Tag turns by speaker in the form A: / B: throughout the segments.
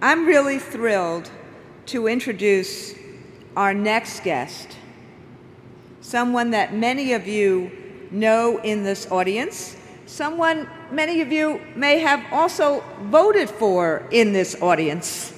A: I'm really thrilled to introduce our next guest, someone that many of you know in this audience, someone many of you may have also voted for in this audience.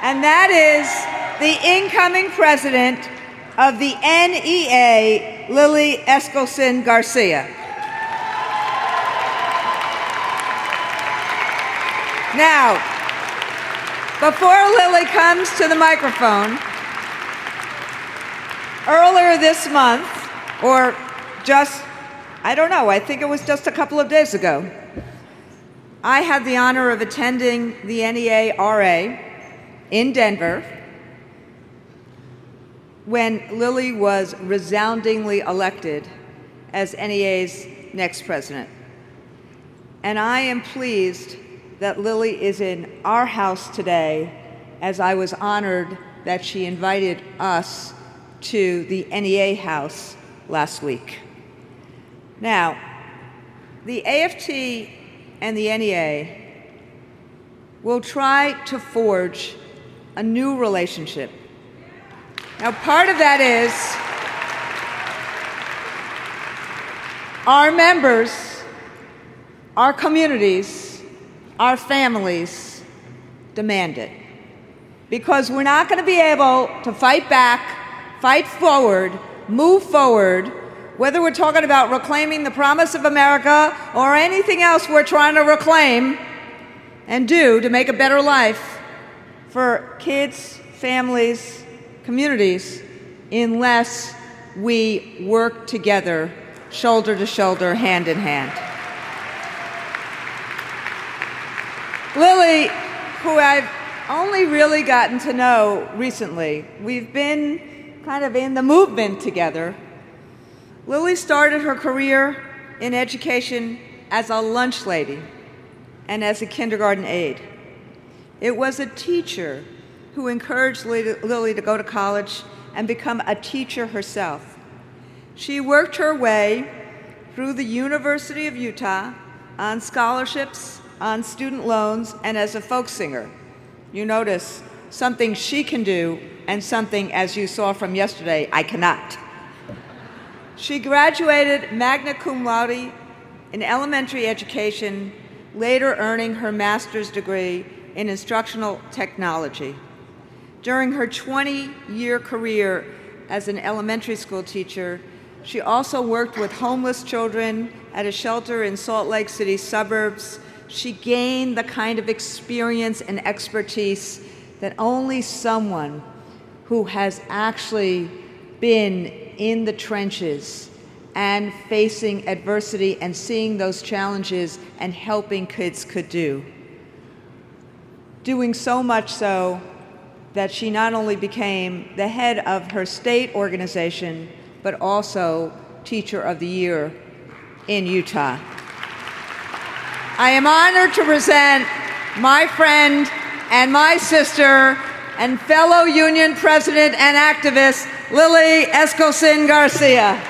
A: And that is the incoming president of the NEA, Lily Eskelsen Garcia. Now, before Lily comes to the microphone, earlier this month, or just, I don't know, I think it was just a couple of days ago, I had the honor of attending the NEA RA in Denver when Lily was resoundingly elected as NEA's next president. And I am pleased that Lily is in our house today, as I was honored that she invited us to the NEA house last week. Now, the AFT and the NEA will try to forge a new relationship. Now, part of that is our members, our communities, our families demand it. Because we're not going to be able to fight back, fight forward, move forward, whether we're talking about reclaiming the promise of America or anything else we're trying to reclaim and do to make a better life for kids, families, communities, unless we work together, shoulder to shoulder, hand in hand. Lily, who I've only really gotten to know recently, we've been kind of in the movement together. Lily started her career in education as a lunch lady and as a kindergarten aide. It was a teacher who encouraged Lily to go to college and become a teacher herself. She worked her way through the University of Utah on scholarships, on student loans, and as a folk singer. You notice something she can do and something, as you saw from yesterday, I cannot. She graduated magna cum laude in elementary education, later earning her master's degree in instructional technology. During her 20-year career as an elementary school teacher, she also worked with homeless children at a shelter in Salt Lake City suburbs. She gained the kind of experience and expertise that only someone who has actually been in the trenches and facing adversity and seeing those challenges and helping kids could do. Doing so much so that she not only became the head of her state organization, but also Teacher of the Year in Utah. I am honored to present my friend and my sister and fellow union president and activist, Lily Eskelsen Garcia.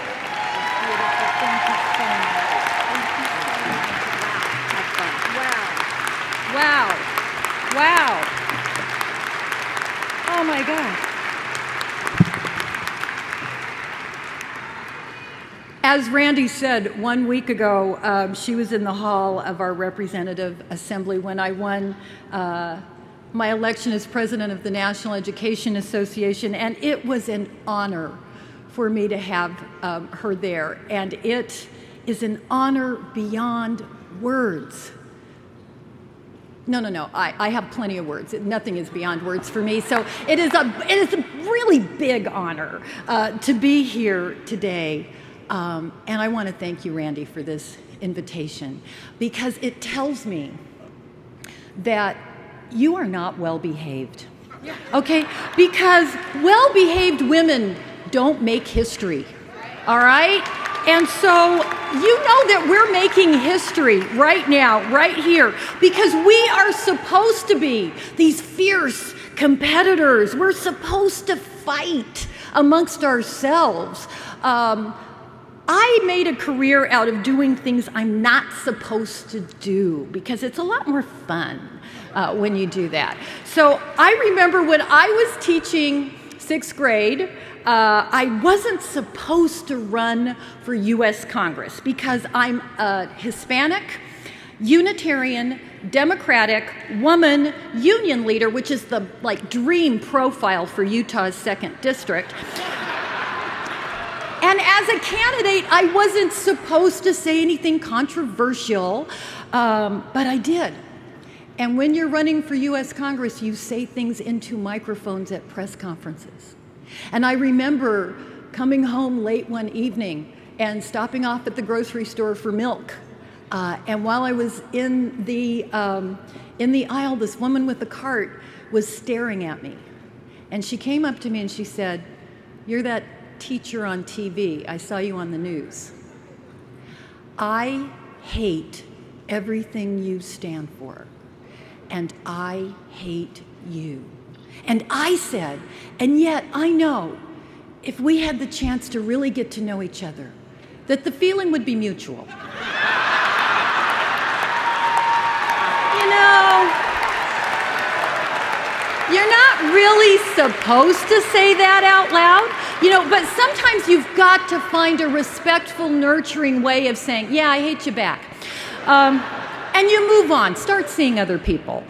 B: Wow. Oh my God. As Randy said, 1 week ago, she was in the hall of our representative assembly when I won my election as president of the National Education Association, and it was an honor for me to have her there, and it is an honor beyond words. No, I have plenty of words. Nothing is beyond words for me, so it is a really big honor to be here today. And I want to thank you, Randy, for this invitation, because it tells me that you are not well-behaved, okay? Because well-behaved women don't make history, all right? And so you know that we're making history right now, right here, because we are supposed to be these fierce competitors. We're supposed to fight amongst ourselves. I made a career out of doing things I'm not supposed to do because it's a lot more fun when you do that. So I remember when I was teaching 6th grade, I wasn't supposed to run for U.S. Congress because I'm a Hispanic, Unitarian, Democratic, woman, union leader, which is the dream profile for Utah's 2nd district. And as a candidate, I wasn't supposed to say anything controversial, but I did. And when you're running for U.S. Congress, you say things into microphones at press conferences. And I remember coming home late one evening and stopping off at the grocery store for milk. And while I was in the aisle, this woman with a cart was staring at me. And she came up to me and she said, "You're that teacher on TV. I saw you on the news. I hate everything you stand for, and I hate you." And I said, and yet I know if we had the chance to really get to know each other, that the feeling would be mutual. You know, you're not really supposed to say that out loud, but sometimes you've got to find a respectful, nurturing way of saying, "Yeah, I hate you back." And you move on, start seeing other people,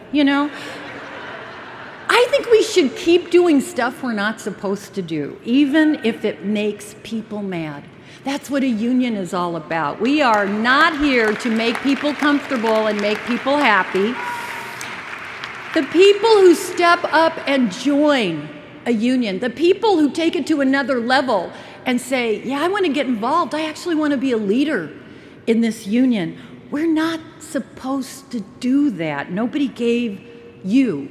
B: I think we should keep doing stuff we're not supposed to do, even if it makes people mad. That's what a union is all about. We are not here to make people comfortable and make people happy. The people who step up and join a union, the people who take it to another level and say, "Yeah, I want to get involved. I actually want to be a leader in this union." We're not supposed to do that. Nobody gave you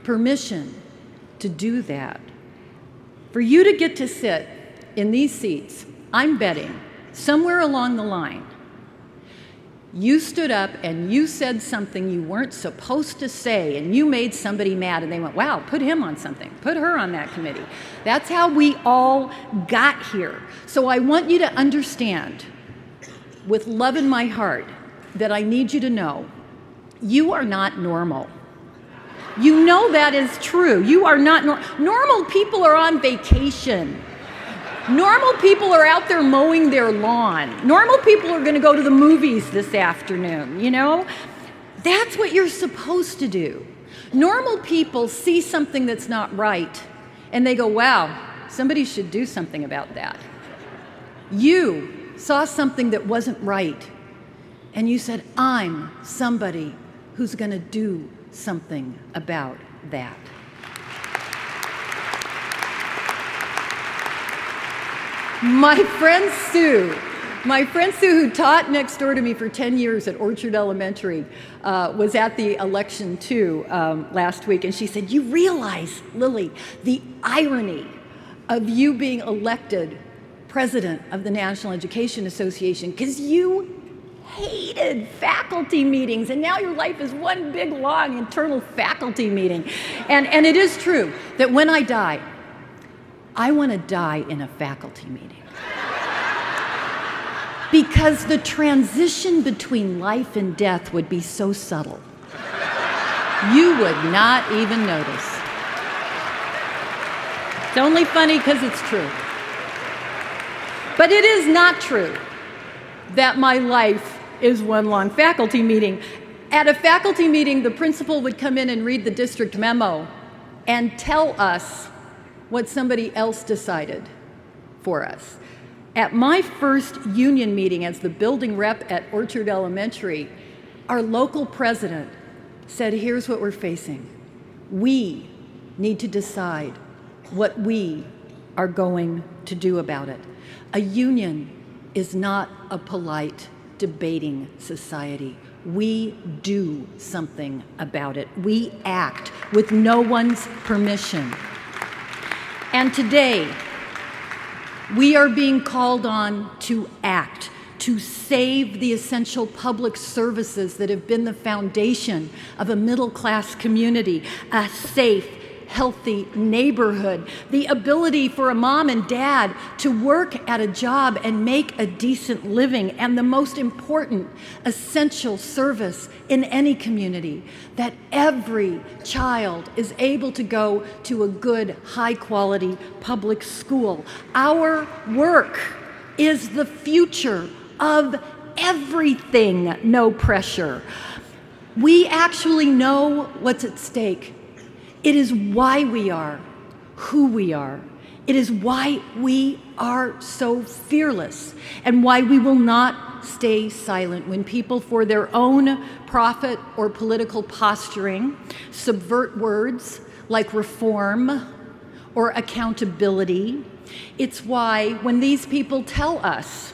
B: permission to do that. For you to get to sit in these seats, I'm betting somewhere along the line, you stood up and you said something you weren't supposed to say, and you made somebody mad, and they went, "Wow, put him on something, put her on that committee." That's how we all got here. So I want you to understand, with love in my heart, that I need you to know, you are not normal. You know that is true. You are not normal. People are on vacation. Normal people are out there mowing their lawn. Normal people are going to go to the movies this afternoon, That's what you're supposed to do. Normal people see something that's not right, and they go, "Wow, somebody should do something about that." You saw something that wasn't right, and you said, "I'm somebody who's going to do something about that." My friend Sue, who taught next door to me for 10 years at Orchard Elementary, was at the election too last week, and she said, "You realize, Lily, the irony of you being elected president of the National Education Association, because you hated faculty meetings, and now your life is one big, long, internal faculty meeting." And it is true that when I die, I want to die in a faculty meeting. Because the transition between life and death would be so subtle. You would not even notice. It's only funny because it's true. But it is not true that my life is one long faculty meeting. At a faculty meeting, the principal would come in and read the district memo and tell us what somebody else decided for us. At my first union meeting as the building rep at Orchard Elementary, our local president said, "Here's what we're facing. We need to decide what we are going to do about it. A union is not a polite debating society. We do something about it. We act with no one's permission." And today, we are being called on to act, to save the essential public services that have been the foundation of a middle-class community, a safe, healthy neighborhood, the ability for a mom and dad to work at a job and make a decent living, and the most important essential service in any community, that every child is able to go to a good, high-quality public school. Our work is the future of everything, no pressure. We actually know what's at stake. It is why we are who we are. It is why we are so fearless and why we will not stay silent when people, for their own profit or political posturing, subvert words like reform or accountability. It's why when these people tell us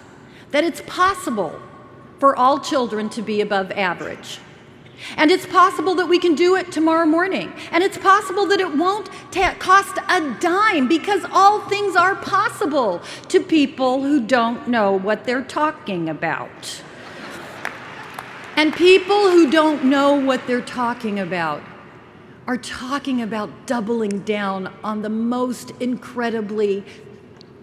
B: that it's possible for all children to be above average, and it's possible that we can do it tomorrow morning. And it's possible that it won't cost a dime, because all things are possible to people who don't know what they're talking about. And people who don't know what they're talking about are talking about doubling down on the most incredibly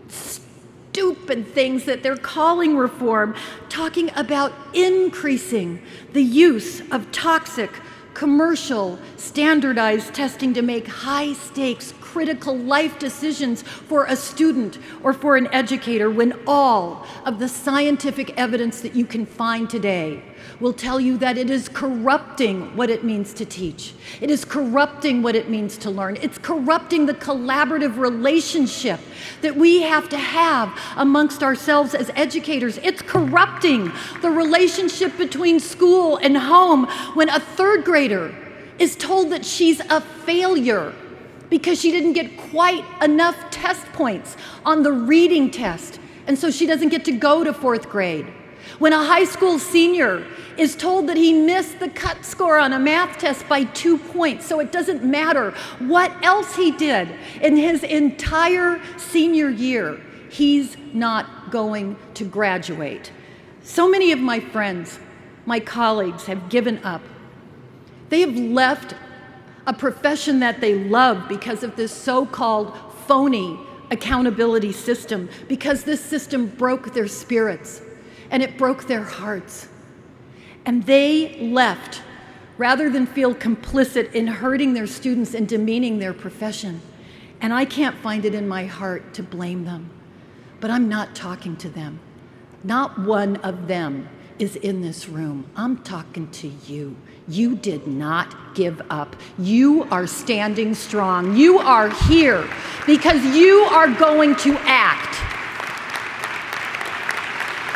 B: stupid things that they're calling reform, talking about increasing the use of toxic, commercial, standardized testing to make high-stakes, critical life decisions for a student or for an educator, when all of the scientific evidence that you can find today will tell you that it is corrupting what it means to teach. It is corrupting what it means to learn. It's corrupting the collaborative relationship that we have to have amongst ourselves as educators. It's corrupting the relationship between school and home when a third grader is told that she's a failure because she didn't get quite enough test points on the reading test, and so she doesn't get to go to fourth grade. When a high school senior is told that he missed the cut score on a math test by 2 points, so it doesn't matter what else he did in his entire senior year, he's not going to graduate. So many of my friends, my colleagues, have given up. They have left a profession that they love because of this so-called phony accountability system, because this system broke their spirits and it broke their hearts. And they left rather than feel complicit in hurting their students and demeaning their profession. And I can't find it in my heart to blame them, but I'm not talking to them. Not one of them is in this room. I'm talking to you. You did not give up. You are standing strong. You are here because you are going to act.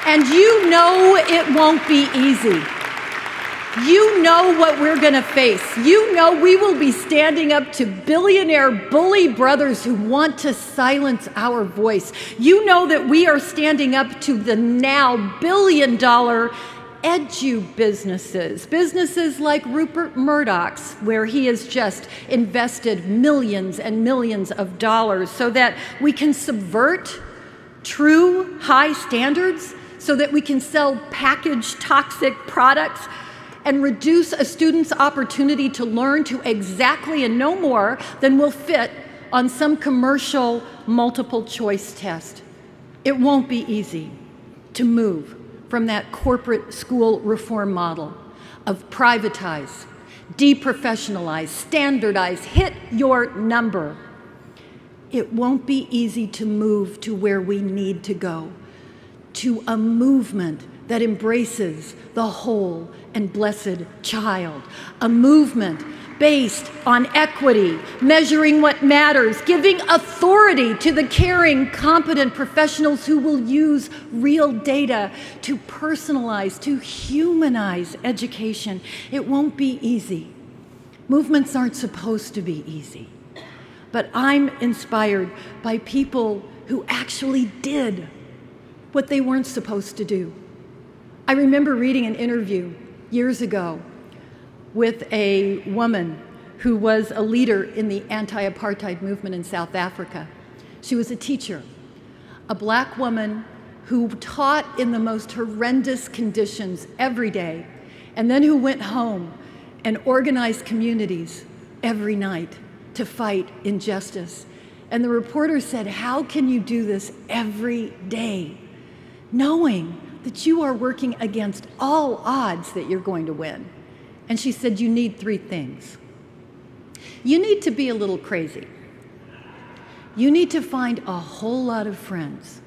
B: And you know it won't be easy. You know what we're going to face. You know we will be standing up to billionaire bully brothers who want to silence our voice. You know that we are standing up to the now billion-dollar edu businesses like Rupert Murdoch's, where he has just invested millions and millions of dollars so that we can subvert true high standards, so that we can sell packaged toxic products and reduce a student's opportunity to learn to exactly and no more than will fit on some commercial multiple choice test. It won't be easy to move from that corporate school reform model of privatize, deprofessionalize, standardize, hit your number. It won't be easy to move to where we need to go, to a movement that embraces the whole and blessed child, a movement based on equity, measuring what matters, giving authority to the caring, competent professionals who will use real data to personalize, to humanize education. It won't be easy. Movements aren't supposed to be easy. But I'm inspired by people who actually did what they weren't supposed to do. I remember reading an interview years ago with a woman who was a leader in the anti-apartheid movement in South Africa. She was a teacher, a black woman who taught in the most horrendous conditions every day, and then who went home and organized communities every night. to fight injustice. And the reporter said, how can you do this every day, knowing that you are working against all odds that you're going to win? And she said, you need 3 things. You need to be a little crazy. You need to find a whole lot of friends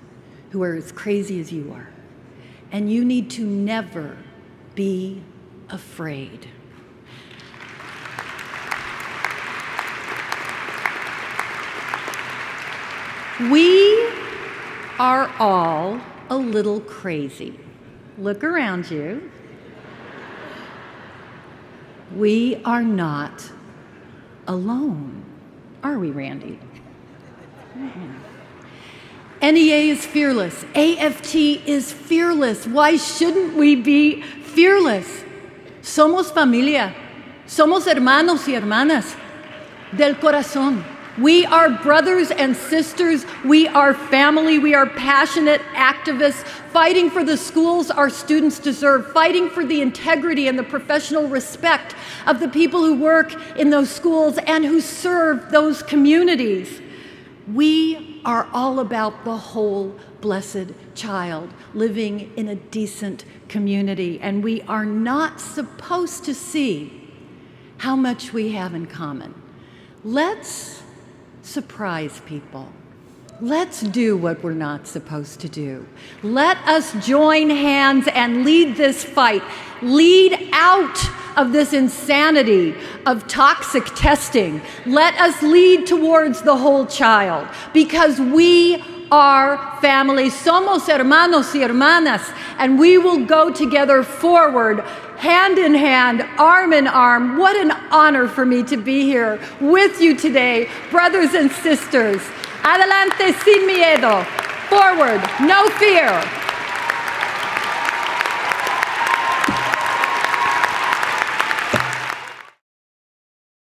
B: who are as crazy as you are. And you need to never be afraid. We are all a little crazy. Look around you. We are not alone, are we, Randy? NEA is fearless. AFT is fearless. Why shouldn't we be fearless? Somos familia. Somos hermanos y hermanas del corazón. We are brothers and sisters. We are family. We are passionate activists fighting for the schools our students deserve, fighting for the integrity and the professional respect of the people who work in those schools and who serve those communities. We are all about the whole blessed child living in a decent community, and we are not supposed to see how much we have in common. Let's surprise people. Let's do what we're not supposed to do. Let us join hands and lead this fight. Lead out of this insanity of toxic testing. Let us lead towards the whole child, because we are family. Somos hermanos y hermanas, and we will go together forward, hand in hand, arm in arm. What an honor for me to be here with you today, brothers and sisters. Adelante sin miedo. Forward, no fear.